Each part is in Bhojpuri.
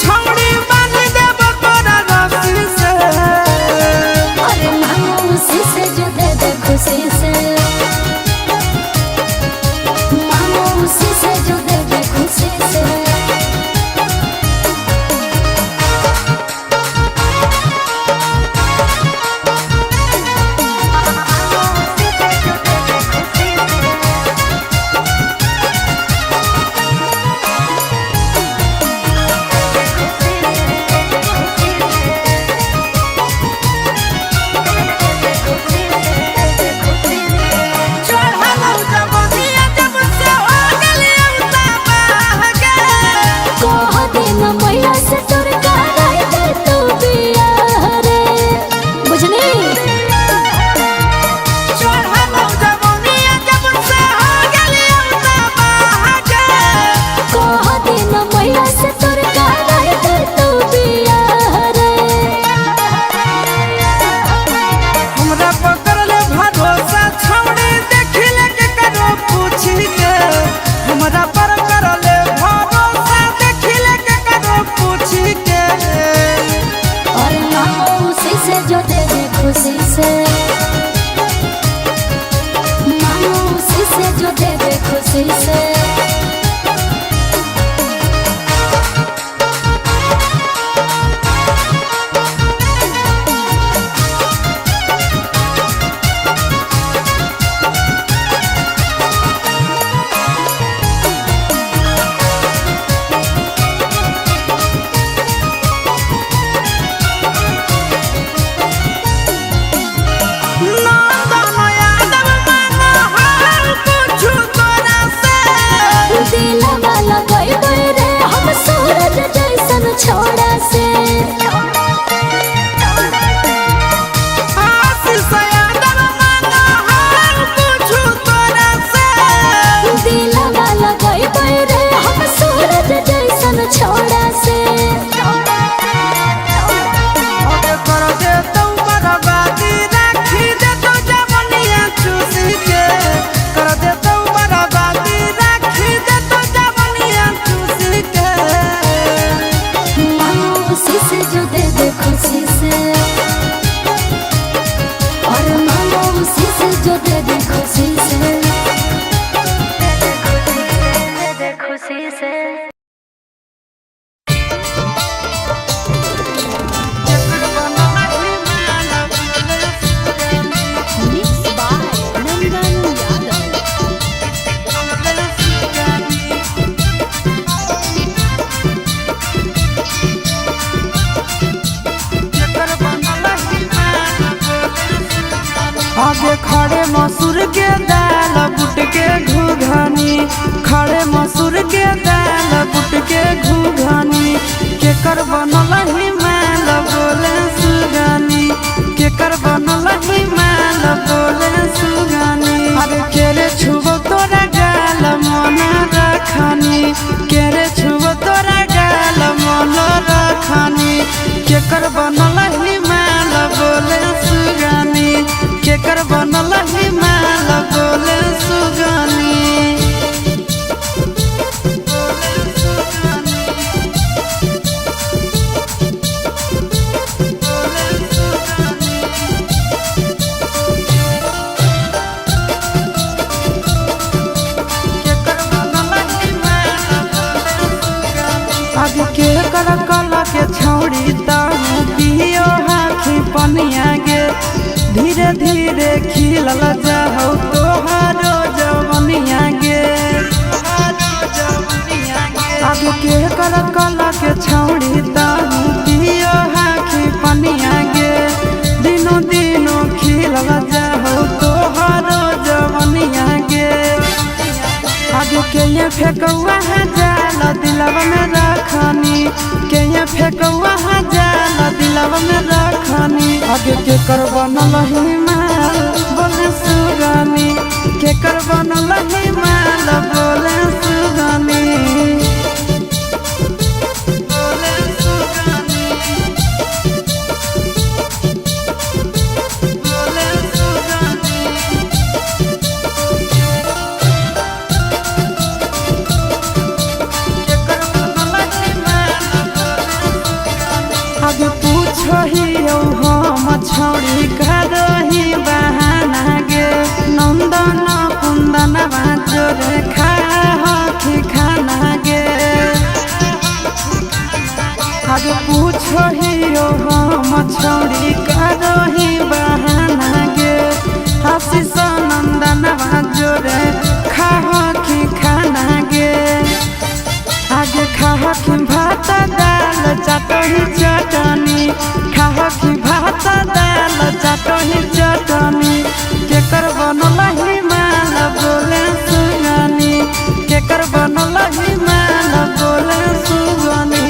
छौड़ी बांध देब तोरा रस्सी से। अरे मौसी से जो दे दे खुशी से, मौसी से जो दे दे खुशी से। आगे खड़े मसूर के दाल बुट के घुघनी, खड़े मसूर के दाल बुट के घुघनी। केकर बनल हिमाल बोले सुगनी, केकर बनल हिमाल बोले सुगनी। अरे केरे छुबो तोरा गाल मन रखनी, केरे छुबो तोरा गाल मन रखनी। केकर बनल हिमाल बोले सुगनी, केकर बनल हिमाल बोले सुगनी। आगे के कर कला के छौड़ी ताहू पियो हाथी पनिया गे। धीरे धीरे खिलल जाओ तोहारो जवनिया गे। आगे के कर कला के छौड़ी ताहू पियो हाथी पनिया गे। दिनों दिनों खिलल जाओ तोहारो जवनिया गे। आगे के ये फेकौआ जाल दिलवा में रखनी, के ये फेकौआ जाल दिलवा में रखनी। आगे के कर बनल हिमाल बोले सुगनी, के कर बनल हिमाल बोले सुगनी। चाटही चटनी खावा की भात दाल चाटही चटनी केकर बनल ही माल बोले सुगनी केकर बनल ही माल बोले सुगनी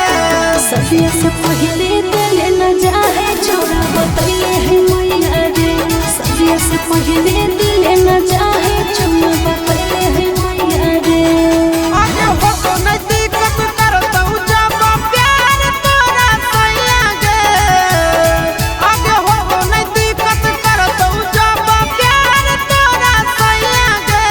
से पहले दिल न जाए छोड़ा बतैले है मैया रे सदिया से पहले दिल न जाए छोड़ा बतैले है मैया रे आगे हो तो नहीं दिक्कत करता हूँ जब प्यार तोरा सैया गे आगे हो तो नहीं दिक्कत करता हूँ जब प्यार तोरा सैया गे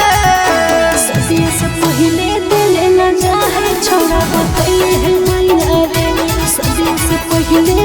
सदिया से पहले दिल न जाए छोड़ा बतैले है मैया रे सदिया से पहले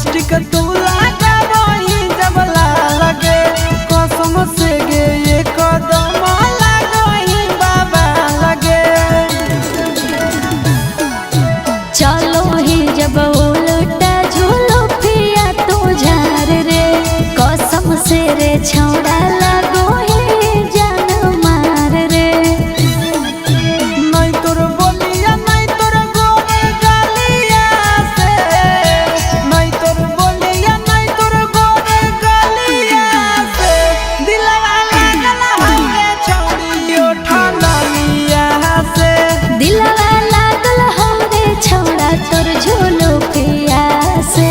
लिपस्टिक तू लगा वही जब लगे कसम से गे ये कदम लगही बाबा लगे। चलो ही जब उल्टा झूलो पिया तू झार रे कसम से रे छौड़ा लगो ही जान मार रे। नहीं तोर बोलिया नहीं तोर गोर गलिया से नहीं तोर बोलिया नहीं तोर गोर गलिया से दिलवा लागल हवे छौड़ी ओठा नलिया से। दिलवा लागल हमरे छौड़ा तोर झूलो पिया से।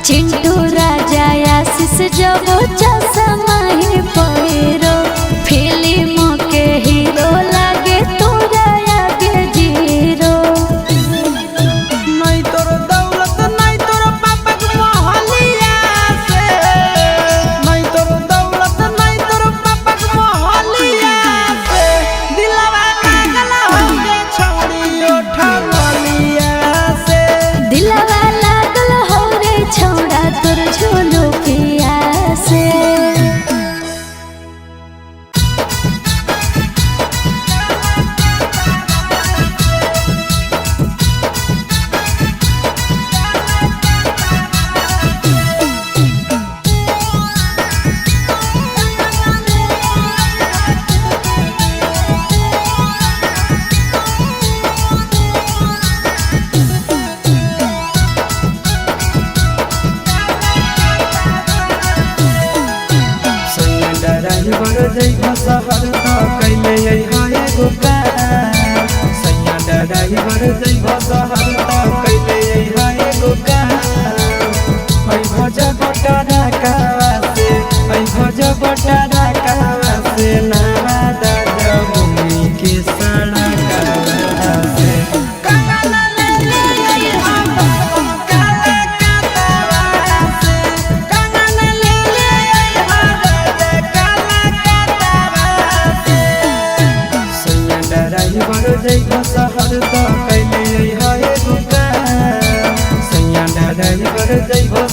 चिंटू राजा आशीष जब चश्मा ही पहिरो फिल्म के हीरो लागे तोरा आगे जीरो। नहीं तोर दौलत नहीं तोर पापा के मोहलिया से नहीं तोर दौलत नहीं तोर पापा के मोहलिया से दिलवा लागल हवे छौड़ी ओठा नलिया से। दिलवा लागल हो रे छौड़ा तोर झूलो पिया से। ड्राइवर जइबा शहर त कैले हाय एगो काम। सैया ड्राइवर जइबा शहर त कैले हाय एगो काम। ऐ भज बटारा कावा से ऐ भज बटारा कावा से नावा दादा भूमि के सड़क से। काला ले ले हम काला कातावा से काला ले ले हम ड्राइवर जइबा शहर त कैले हाय एगो काम। सैया ड्राइवर जइबा